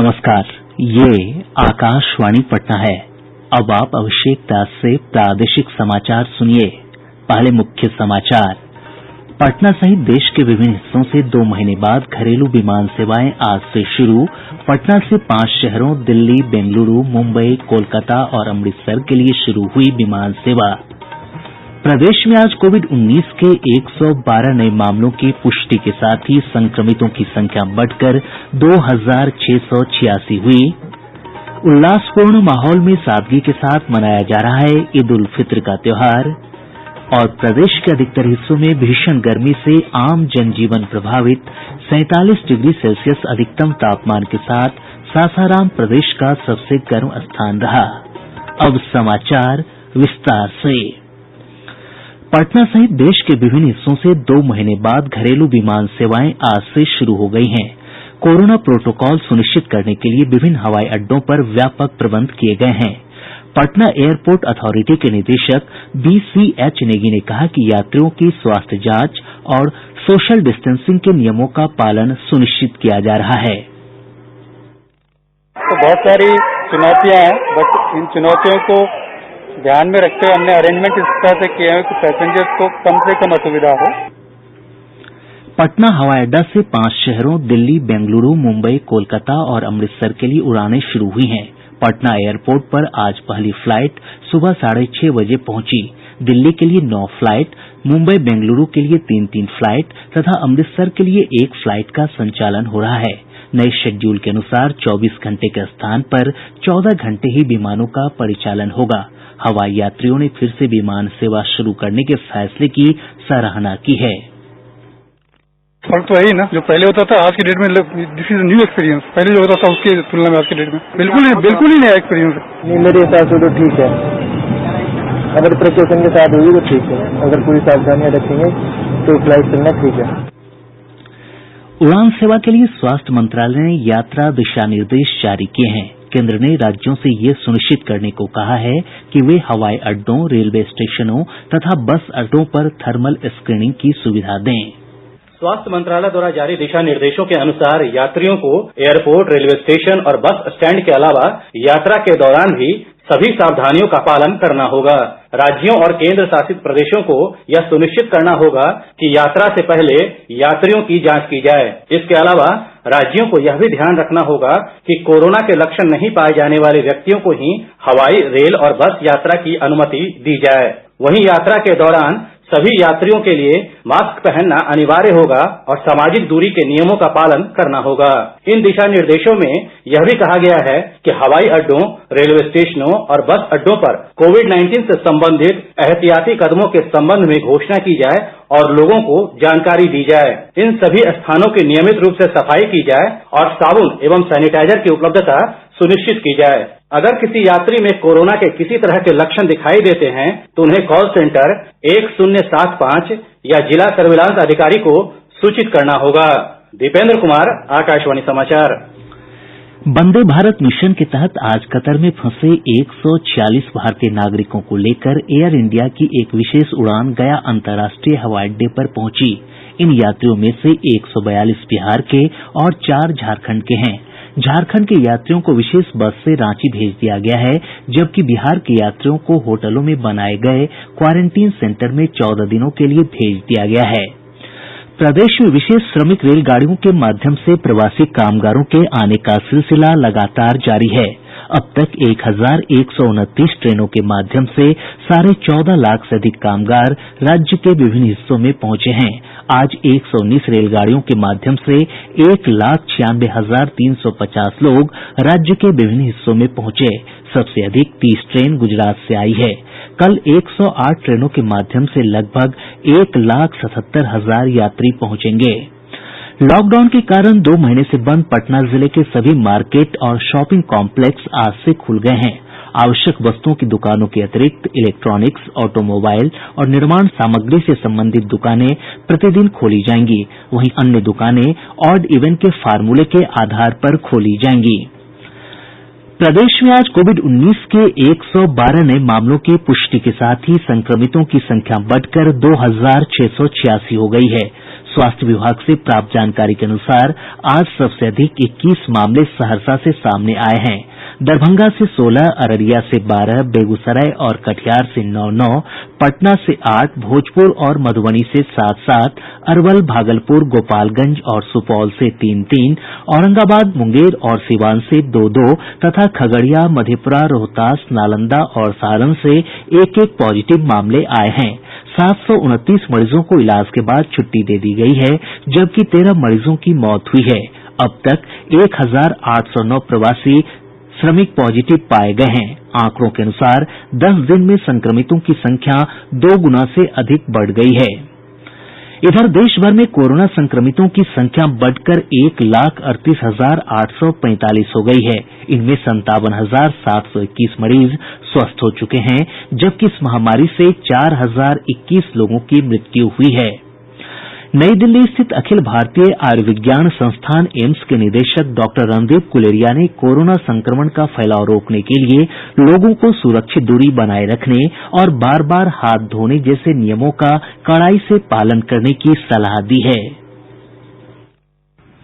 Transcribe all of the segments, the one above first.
नमस्कार, ये आकाशवाणी पटना है। अब आप अभिषेक दास से प्रादेशिक समाचार सुनिए। पहले मुख्य समाचार। पटना सहित देश के विभिन्न हिस्सों से 2 महीने बाद घरेलू विमान सेवाएं आज से शुरू। पटना से 5 शहरों दिल्ली, बेंगलुरू, मुंबई, कोलकाता और अमृतसर के लिए शुरू हुई विमान सेवा। प्रदेश में आज कोविड-19 के 112 नये मामलों की पुष्टि के साथ ही संक्रमितों की संख्या बढ़कर 2686 हुई। उल्लासपूर्ण माहौल में सादगी के साथ मनाया जा रहा है ईद उल फित्र का त्योहार। और प्रदेश के अधिकतर हिस्सों में भीषण गर्मी से आम जनजीवन प्रभावित। 47 डिग्री सेल्सियस अधिकतम तापमान के साथ सासाराम प्रदेश का सबसे गर्म स्थान रहा। अब समाचार विस्तार से। पटना सहित देश के विभिन्न हिस्सों से 2 महीने बाद घरेलू विमान सेवाएं आज से शुरू हो गई हैं। कोरोना प्रोटोकॉल सुनिश्चित करने के लिए विभिन्न हवाई अड्डों पर व्यापक प्रबंध किये गये हैं। पटना एयरपोर्ट अथॉरिटी के निदेशक BCH नेगी ने कहा कि यात्रियों की स्वास्थ्य जांच और सोशल डिस्टेंसिंग के नियमों का पालन सुनिश्चित किया जा रहा है। तो बहुत सारी चुनौतियां हैं, बट इन चुनौतियों को ध्यान में रखते हुए हमने अरेंजमेंट इस तरह से किया है कि पैसेंजर्स को कम से कम असुविधा हो। पटना हवाई अड्डा से 5 शहरों दिल्ली, बेंगलुरू, मुंबई, कोलकाता और अमृतसर के लिए उड़ानें शुरू हुई हैं। पटना एयरपोर्ट पर आज पहली फ्लाइट सुबह 6:30 बजे पहुंची। दिल्ली के लिए 9 फ्लाइट, मुंबई बेंगलुरू के लिए 3-3 फ्लाइट तथा अमृतसर के लिए 1 फ्लाइट का संचालन हो रहा है। नये शेड्यूल के अनुसार 24 घंटे के स्थान पर 14 घंटे ही विमानों का परिचालन होगा। हवाई यात्रियों ने फिर से विमान सेवा शुरू करने के फैसले की सराहना की है। फर्क तो है ही ना, जो पहले होता था आज की डेट में दिस इज न्यू एक्सपीरियंस। पहले जो होता था उसकी तुलना में आज की डेट में बिल्कुल ही नया एक्सपीरियंस है। नहीं, मेरे हिसाब से तो ठीक है। अगर प्रिकॉशन के साथ होगी तो ठीक है, अगर पूरी सावधानियां रखेंगे तो फ्लाइट चलना ठीक है। उड़ान सेवा के लिए स्वास्थ्य मंत्रालय ने यात्रा दिशा निर्देश जारी किए हैं। केंद्र ने राज्यों से ये सुनिश्चित करने को कहा है कि वे हवाई अड्डों, रेलवे स्टेशनों तथा बस अड्डों पर थर्मल स्क्रीनिंग की सुविधा दें। स्वास्थ्य मंत्रालय द्वारा जारी दिशा निर्देशों के अनुसार यात्रियों को एयरपोर्ट, रेलवे स्टेशन और बस स्टैंड के अलावा यात्रा के दौरान भी सभी सावधानियों का पालन करना होगा। राज्यों और केंद्र शासित प्रदेशों को यह सुनिश्चित करना होगा कि यात्रा से पहले यात्रियों की जांच की जाए। इसके अलावा राज्यों को यह भी ध्यान रखना होगा कि कोरोना के लक्षण नहीं पाए जाने वाले व्यक्तियों को ही हवाई, रेल और बस यात्रा की अनुमति दी जाए। वहीं यात्रा के दौरान सभी यात्रियों के लिए मास्क पहनना अनिवार्य होगा और सामाजिक दूरी के नियमों का पालन करना होगा। इन दिशा निर्देशों में यह भी कहा गया है कि हवाई अड्डों, रेलवे स्टेशनों और बस अड्डों पर कोविड-19 से संबंधित एहतियाती कदमों के संबंध में घोषणा की जाए और लोगों को जानकारी दी जाए। इन सभी स्थानों की नियमित रूप से सफाई की जाए और साबुन एवं सैनिटाइजर की उपलब्धता सुनिश्चित की जाए। अगर किसी यात्री में कोरोना के किसी तरह के लक्षण दिखाई देते हैं तो उन्हें कॉल सेंटर 1075 या जिला सर्विलांस अधिकारी को सूचित करना होगा। दीपेंद्र कुमार, आकाशवाणी समाचार। वंदे भारत मिशन के तहत आज कतर में फंसे 146 भारतीय नागरिकों को लेकर एयर इंडिया की एक विशेष उड़ान गया अंतर्राष्ट्रीय हवाई अड्डे पर पहुंची। इन यात्रियों में से 142 बिहार के और 4 झारखंड के हैं। झारखंड के यात्रियों को विशेष बस से रांची भेज दिया गया है, जबकि बिहार के यात्रियों को होटलों में बनाए गए क्वारंटीन सेंटर में 14 दिनों के लिए भेज दिया गया है। प्रदेश में विशेष श्रमिक रेलगाड़ियों के माध्यम से प्रवासी कामगारों के आने का सिलसिला लगातार जारी है। अब तक 1129 ट्रेनों के माध्यम से 14.5 लाख से अधिक कामगार राज्य के विभिन्न हिस्सों में पहुंचे हैं। आज 119 रेलगाड़ियों के माध्यम से 1,96,350 लोग राज्य के विभिन्न हिस्सों में पहुंचे। सबसे अधिक 30 ट्रेन गुजरात से आई है। कल 108 ट्रेनों के माध्यम से लगभग 1,77,000 यात्री पहुंचेंगे। लॉकडाउन के कारण 2 महीने से बंद पटना जिले के सभी मार्केट और शॉपिंग कॉम्प्लेक्स आज से खुल गए हैं। आवश्यक वस्तुओं की दुकानों के अतिरिक्त इलेक्ट्रॉनिक्स, ऑटोमोबाइल और निर्माण सामग्री से संबंधित दुकानें प्रतिदिन खोली जाएंगी। वहीं अन्य दुकानें ऑड इवन के फार्मूले के आधार पर खोली जाएंगी। प्रदेश में आज कोविड-19 के 112 नये मामलों की पुष्टि के साथ ही संक्रमितों की संख्या बढ़कर 2686 हो गई है। स्वास्थ्य विभाग से प्राप्त जानकारी के अनुसार आज सबसे अधिक 21 मामले सहरसा से सामने आये हैं। दरभंगा से 16, अररिया से 12, बेगूसराय और कटिहार से 9-9, पटना से 8, भोजपुर और मधुबनी से 7-7, अरवल, भागलपुर, गोपालगंज और सुपौल से 3-3, औरंगाबाद, मुंगेर और सीवान से 2-2 तथा खगड़िया, मधेपुरा, रोहतास, नालंदा और सारण से 1-1 पॉजिटिव मामले आये हैं। 729 मरीजों को इलाज के बाद छुट्टी दे दी गई है, जबकि 13 मरीजों की मौत हुई है। अब तक 1809 प्रवासी श्रमिक पॉजिटिव पाए गए हैं। आंकड़ों के अनुसार 10 दिन में संक्रमितों की संख्या 2 गुना से अधिक बढ़ गई है। इधर देश भर में कोरोना संक्रमितों की संख्या बढ़कर 1,38,845 हो गई है। इनमें 57,721 मरीज स्वस्थ हो चुके हैं, जबकि इस महामारी से 4,021 लोगों की मृत्यु हुई है। नई दिल्ली स्थित अखिल भारतीय आयुर्विज्ञान संस्थान एम्स के निदेशक डॉक्टर रणदीप गुलेरिया ने कोरोना संक्रमण का फैलाव रोकने के लिए लोगों को सुरक्षित दूरी बनाए रखने और बार बार हाथ धोने जैसे नियमों का कड़ाई से पालन करने की सलाह दी है।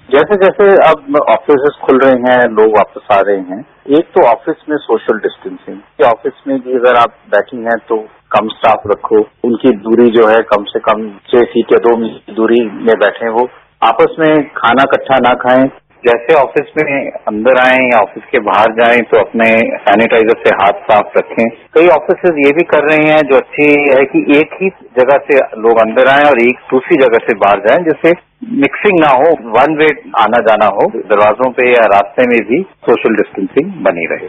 जैसे जैसे अब ऑफिस खुल रहे हैं, लोग वापस आ रहे हैं, एक तो ऑफिस में सोशल डिस्टेंसिंग, ऑफिस में भी अगर आप बैठी हैं तो कम स्टाफ रखो, उनकी दूरी जो है कम से कम 6 फीट या 2 मीटर की दूरी में बैठे हो, आपस में खाना इकट्ठा ना खाएं। जैसे ऑफिस में अंदर आएं या ऑफिस के बाहर जाएं तो अपने सैनिटाइजर से हाथ साफ रखें। कई ऑफिस ये भी कर रहे हैं जो अच्छी है कि एक ही जगह से लोग अंदर आएं और एक दूसरी जगह से बाहर जाएं, जिससे मिक्सिंग ना हो, वन वे आना जाना हो, दरवाजों पे या रास्ते में भी सोशल डिस्टेंसिंग बनी रहे।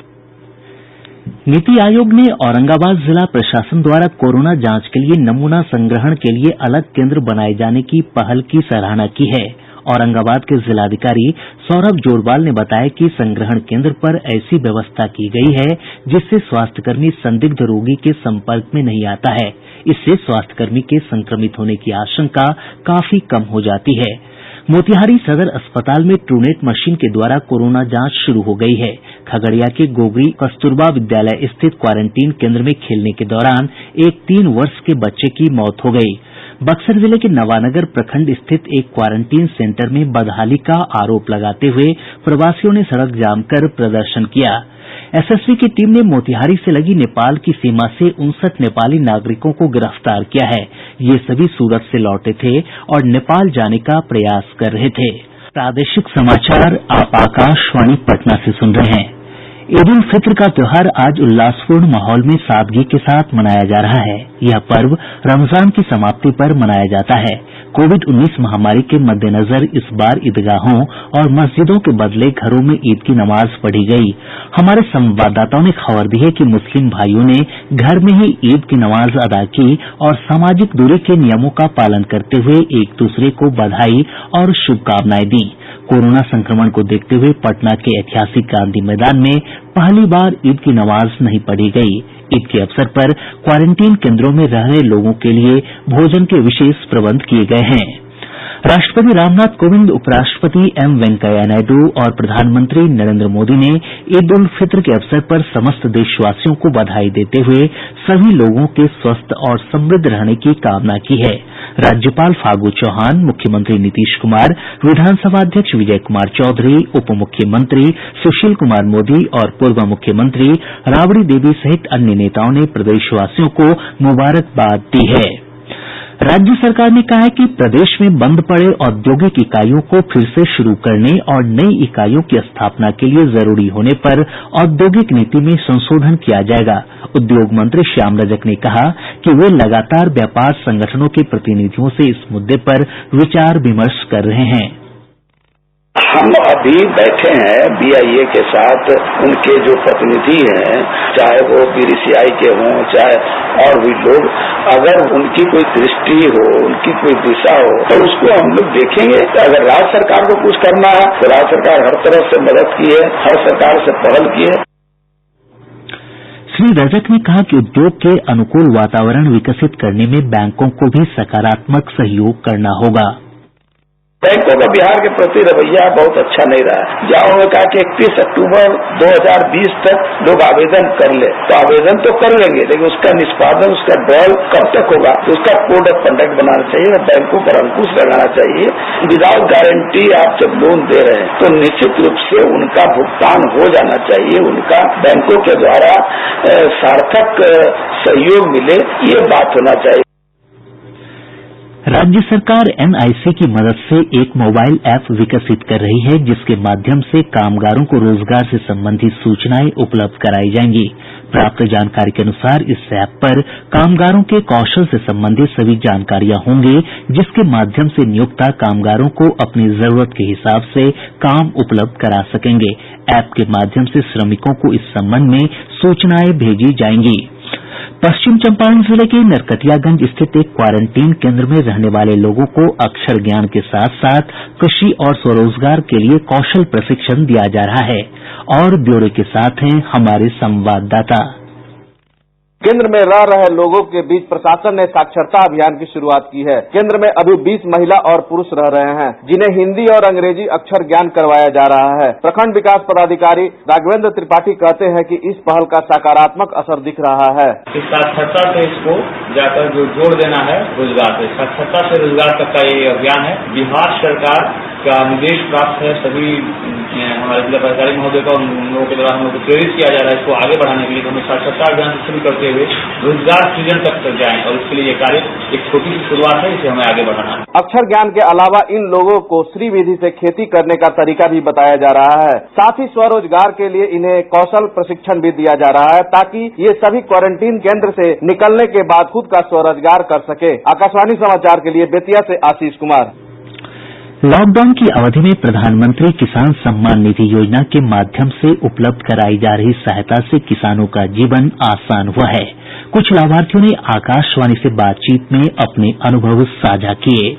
नीति आयोग ने औरंगाबाद जिला प्रशासन द्वारा कोरोना जांच के लिए नमूना संग्रहण के लिए अलग केंद्र बनाए जाने की पहल की सराहना की है। औरंगाबाद के जिलाधिकारी सौरभ जोरवाल ने बताया कि संग्रहण केंद्र पर ऐसी व्यवस्था की गई है जिससे स्वास्थ्यकर्मी संदिग्ध रोगी के संपर्क में नहीं आता है। इससे स्वास्थ्यकर्मी के संक्रमित होने की आशंका काफी कम हो जाती है। मोतिहारी सदर अस्पताल में ट्रूनेट मशीन के द्वारा कोरोना जांच शुरू हो गई है। खगड़िया के गोगरी कस्तूरबा विद्यालय स्थित क्वारंटीन केंद्र में खेलने के दौरान एक 3 वर्ष के बच्चे की मौत हो गई। बक्सर जिले के नवानगर प्रखंड स्थित एक क्वारंटीन सेंटर में बदहाली का आरोप लगाते हुए प्रवासियों ने सड़क जाम कर प्रदर्शन किया। एसएसबी की टीम ने मोतिहारी से लगी नेपाल की सीमा से 59 नेपाली नागरिकों को गिरफ्तार किया है। ये सभी सूरत से लौटे थे और नेपाल जाने का प्रयास कर रहे थे। प्रादेशिक समाचार आप आकाशवाणी पटना से सुन रहे हैं। ईद उल फित्र का त्योहार आज उल्लासपूर्ण माहौल में सादगी के साथ मनाया जा रहा है। यह पर्व रमजान की समाप्ति पर मनाया जाता है। कोविड-19 महामारी के मद्देनजर इस बार ईदगाहों और मस्जिदों के बदले घरों में ईद की नमाज पढ़ी गई। हमारे संवाददाताओं ने खबर दी है कि मुस्लिम भाइयों ने घर में ही ईद की नमाज अदा की और सामाजिक दूरी के नियमों का पालन करते हुए एक दूसरे को बधाई और शुभकामनाएं दी। कोरोना संक्रमण को देखते हुए पटना के ऐतिहासिक गांधी मैदान में पहली बार ईद की नमाज नहीं पढ़ी गई। ईद के अवसर पर क्वारंटीन केंद्रों में रह रहे लोगों के लिए भोजन के विशेष प्रबंध किए गए हैं। राष्ट्रपति रामनाथ कोविंद, उपराष्ट्रपति एम वेंकैया नायडू और प्रधानमंत्री नरेंद्र मोदी ने ईद उल फित्र के अवसर पर समस्त देशवासियों को बधाई देते हुए सभी लोगों के स्वस्थ और समृद्ध रहने की कामना की है। राज्यपाल फागू चौहान, मुख्यमंत्री नीतीश कुमार, विधानसभा अध्यक्ष विजय कुमार चौधरी, उप मुख्यमंत्री सुशील कुमार मोदी और पूर्व मुख्यमंत्री राबड़ी देवी सहित अन्य नेताओं ने प्रदेशवासियों को मुबारकबाद दी है। राज्य सरकार ने कहा है कि प्रदेश में बंद पड़े औद्योगिक इकाइयों को फिर से शुरू करने और नई इकाइयों की स्थापना के लिए जरूरी होने पर औद्योगिक नीति में संशोधन किया जाएगा। उद्योग मंत्री श्याम रजक ने कहा कि वे लगातार व्यापार संगठनों के प्रतिनिधियों से इस मुद्दे पर विचार विमर्श कर रहे हैं। हम अभी बैठे हैं बीआईए के साथ, उनके जो प्रतिनिधि हैं, चाहे वो बीडीसीआई के हों चाहे और भी लोग, अगर उनकी कोई दृष्टि हो, उनकी कोई दिशा हो तो उसको हम लोग देखेंगे। अगर राज्य सरकार को कुछ करना है तो राज्य सरकार हर तरफ से मदद की है, हर सरकार से पहल की है। श्री रजक ने कहा कि उद्योग के अनुकूल वातावरण विकसित करने में बैंकों को भी सकारात्मक सहयोग करना होगा। बैंकों का बिहार के प्रति रवैया बहुत अच्छा नहीं रहा है। जहां उन्होंने कहा कि 31 अक्टूबर 2020 तक लोग आवेदन कर ले, तो आवेदन तो कर लेंगे, लेकिन उसका निष्पादन, उसका ड्रॉल कब तक होगा, तो उसका कोड ऑफ कंडक्ट बनाना चाहिए और बैंकों पर अंकुश लगाना चाहिए। विदाउट गारंटी आप जब लोन दे रहे हैं तो निश्चित रूप से उनका भुगतान हो जाना चाहिए, उनका बैंकों के द्वारा सार्थक सहयोग मिले, ये बात होना चाहिए। राज्य सरकार एनआईसी की मदद से एक मोबाइल ऐप विकसित कर रही है, जिसके माध्यम से कामगारों को रोजगार से संबंधित सूचनाएं उपलब्ध कराई जाएंगी। प्राप्त जानकारी के अनुसार इस ऐप पर कामगारों के कौशल से संबंधित सभी जानकारियां होंगी, जिसके माध्यम से नियोक्ता कामगारों को अपनी जरूरत के हिसाब से काम उपलब्ध करा सकेंगे। ऐप के माध्यम से श्रमिकों को इस संबंध में सूचनाएं भेजी जाएंगी। पश्चिम चंपारण जिले के नरकटियागंज स्थित एक क्वारंटीन केंद्र में रहने वाले लोगों को अक्षर ज्ञान के साथ साथ कृषि और स्वरोजगार के लिए कौशल प्रशिक्षण दिया जा रहा है। और ब्यौरे के साथ हैं हमारे संवाददाता। केंद्र में रह रहे लोगों के बीच प्रशासन ने साक्षरता अभियान की शुरुआत की है। केंद्र में अभी 20 महिला और पुरुष रह रहे हैं, जिन्हें हिंदी और अंग्रेजी अक्षर ज्ञान करवाया जा रहा है। प्रखंड विकास पदाधिकारी राघवेंद्र त्रिपाठी कहते हैं कि इस पहल का सकारात्मक असर दिख रहा है। इस साक्षरता से इसको जाकर जो जोड़ देना है रोजगार से, साक्षरता से रोजगार तक का ये अभियान है। बिहार सरकार का निर्देश प्राप्त है, सभी हमारे जिला पदाधिकारी महोदय का उन लोगों के द्वारा हम लोग को प्रेरित किया जा रहा है इसको आगे बढ़ाने के लिए। हमें साक्षरता अभियान शुरू करते हुए रोजगार सृजन तक जाएं और इसके लिए ये कार्य एक छोटी सी शुरुआत है, इसे हमें आगे बढ़ाना है। अक्षर ज्ञान के अलावा इन लोगों को श्री विधि से खेती करने का तरीका भी बताया जा रहा है। साथ ही स्वरोजगार के लिए इन्हें कौशल प्रशिक्षण भी दिया जा रहा है, ताकि ये सभी क्वारंटीन केंद्र से निकलने के बाद खुद का स्वरोजगार कर सके। आकाशवाणी समाचार के लिए बेतिया से आशीष कुमार। लॉकडाउन की अवधि में प्रधानमंत्री किसान सम्मान निधि योजना के माध्यम से उपलब्ध कराई जा रही सहायता से किसानों का जीवन आसान हुआ है। कुछ लाभार्थियों ने आकाशवाणी से बातचीत में अपने अनुभव साझा किए।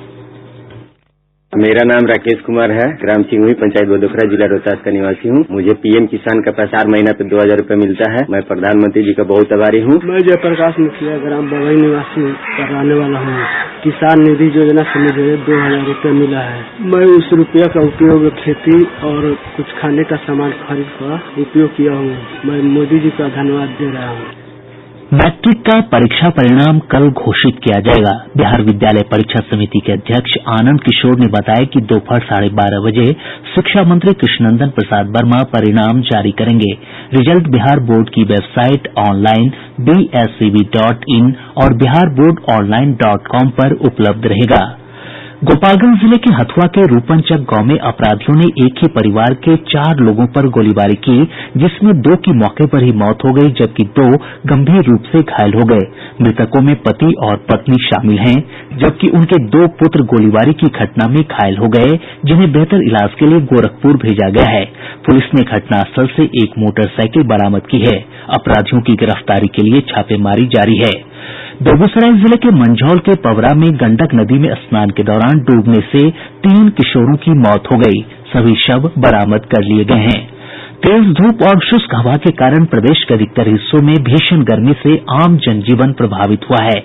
मेरा नाम राकेश कुमार है, ग्राम सिंघुई, पंचायत बदोखरा, जिला रोहतास का निवासी हूँ। मुझे पीएम किसान का पैसा हर महीना पे 2000 रूपये मिलता है। मैं प्रधानमंत्री जी का बहुत आभारी हूँ। मैं जयप्रकाश मुखिया, ग्राम बवई निवासी रहने वाला हूँ। किसान निधि योजना से मुझे 2000 रूपये मिला है। मैं उस रुपया का उपयोग खेती और कुछ खाने का सामान खरीद कर उपयोग किया हूँ। मैं मोदी जी का धन्यवाद दे रहा हूँ। मैट्रिक का परीक्षा परिणाम कल घोषित किया जाएगा। बिहार विद्यालय परीक्षा समिति के अध्यक्ष आनंद किशोर ने बताया कि दोपहर 12:30 बजे शिक्षा मंत्री कृष्णनंदन प्रसाद वर्मा परिणाम जारी करेंगे। रिजल्ट बिहार बोर्ड की वेबसाइट ऑनलाइन bscb.in और biharboardonline.com पर उपलब्ध रहेगा। गोपालगंज जिले के हथुआ के रूपनचक गांव में अपराधियों ने एक ही परिवार के 4 लोगों पर गोलीबारी की, जिसमें 2 की मौके पर ही मौत हो गई, जबकि 2 गंभीर रूप से घायल हो गए। मृतकों में पति और पत्नी शामिल हैं, जबकि उनके 2 पुत्र गोलीबारी की घटना में घायल हो गए, जिन्हें बेहतर इलाज के लिए गोरखपुर भेजा गया है। पुलिस ने घटनास्थल से एक मोटरसाइकिल बरामद की है। अपराधियों की गिरफ्तारी के लिए छापेमारी जारी है। बेगूसराय जिले के मंझौल के पवरा में गंडक नदी में स्नान के दौरान डूबने से 3 किशोरों की मौत हो गई। सभी शव बरामद कर लिए गए हैं। तेज धूप और शुष्क हवा के कारण प्रदेश के अधिकतर हिस्सों में भीषण गर्मी से आम जनजीवन प्रभावित हुआ है।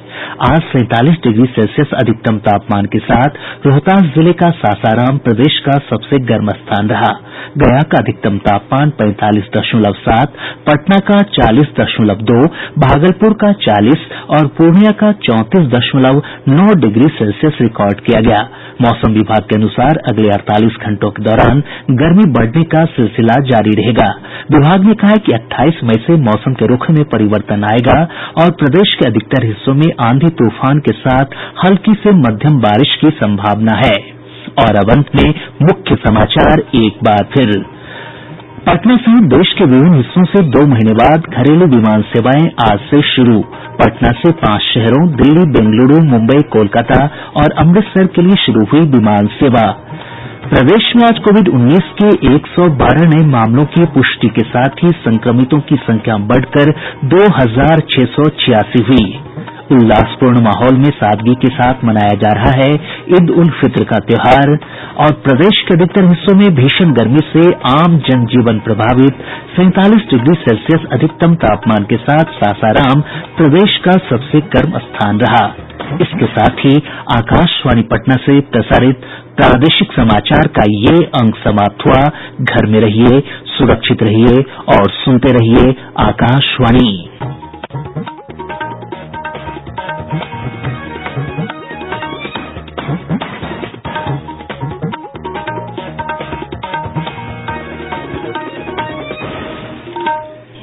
आज 47 डिग्री सेल्सियस अधिकतम तापमान के साथ रोहतास जिले का सासाराम प्रदेश का सबसे गर्म स्थान रहा। गया का अधिकतम तापमान 45.7, पटना का 40.2, भागलपुर का 40 और पूर्णिया का 34.9 डिग्री सेल्सियस रिकॉर्ड किया गया। मौसम विभाग के अनुसार अगले 48 घंटों के दौरान गर्मी बढ़ने का सिलसिला जारी रहेगा। विभाग ने कहा है कि 28 मई से मौसम के रुख में परिवर्तन आएगा और प्रदेश के अधिकतर हिस्सों में आंधी तूफान के साथ हल्की से मध्यम बारिश की संभावना है। और अब अंत में मुख्य समाचार एक बार फिर। पटना सहित देश के विभिन्न हिस्सों से 2 महीने बाद घरेलू विमान सेवाएं आज से शुरू। पटना से 5 शहरों दिल्ली, बेंगलुरू, मुंबई, कोलकाता और अमृतसर के लिए शुरू हुई विमान सेवा। प्रदेश में आज कोविड-19 के 112 नये मामलों की पुष्टि के साथ ही संक्रमितों की संख्या बढ़कर 2686 हुई। उल्लासपूर्ण माहौल में सादगी के साथ मनाया जा रहा है ईद उल फित्र का त्योहार। और प्रदेश के अधिकतर हिस्सों में भीषण गर्मी से आम जनजीवन प्रभावित। 47 डिग्री सेल्सियस अधिकतम तापमान के साथ सासाराम प्रदेश का सबसे गर्म स्थान रहा। इसके साथ ही आकाशवाणी पटना से प्रसारित प्रादेशिक समाचार का ये अंक समाप्त हुआ। घर में रहिए, सुरक्षित रहिए और सुनते रहिए आकाशवाणी।